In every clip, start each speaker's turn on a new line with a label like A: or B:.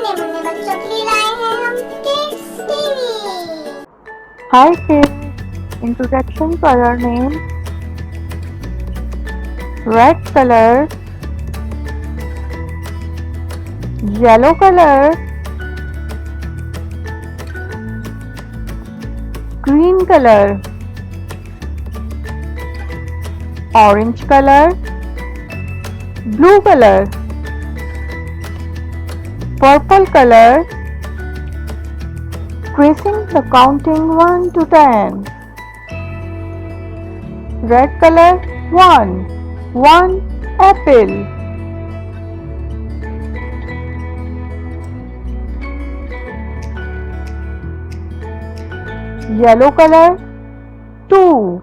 A: नन्हे मुन्ने बच्चों के लिए लाए हैं हम kids TV.
B: Hi kids, introduction color name, red color, yellow color, green color, orange color, blue color, purple color, tracing the counting 1 to 10. Red color 1 apple. Yellow color 2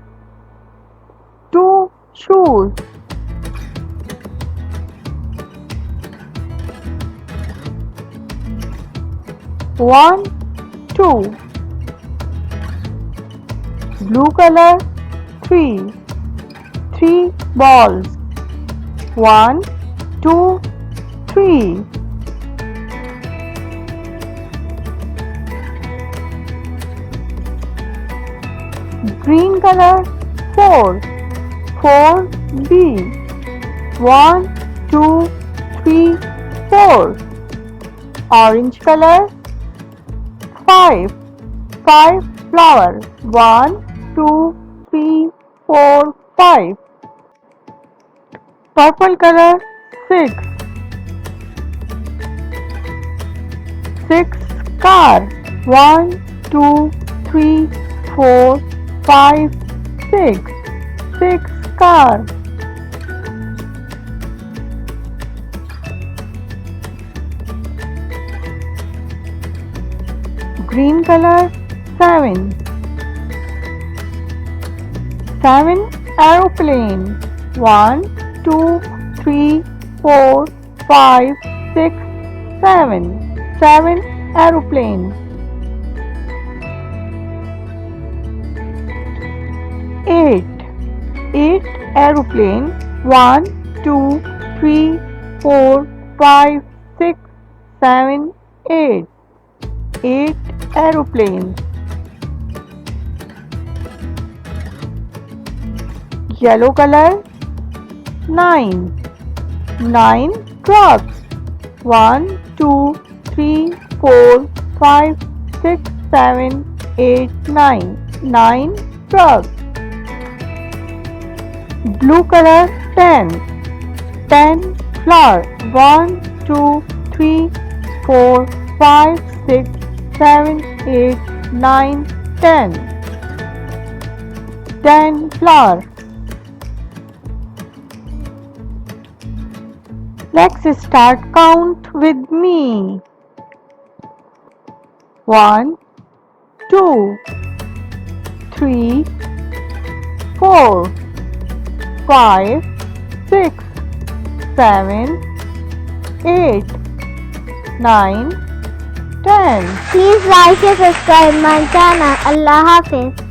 B: shoes. One, two. Blue color 3 balls. 1, 2, 3. Green color 4 B. 1, 2, 3, 4. Orange color 5 flower. 1, 2, 3, 4, 5. Purple color 6 car. 1, 2, 3, 4, 5, 6 car. Green color 7 aeroplane. 1, 2, 3, 4, 5, 6, 7 aeroplane. 8 aeroplane. 1, 2, 3, 4, 5, 6, 7, 8 aeroplanes. Yellow color 9 trucks. 1, 2, 3, 4, 5, 6, 7, 8, 9 trucks. Blue color 10 flower. 1, 2, 3, 4, 5, 6, 7, 8, 9, 10 flower. Let's start count with me. 1, 2, 3, 4, 5, 6, 7, 8, 9, 10.
A: Please like and subscribe my channel. Allah Hafiz.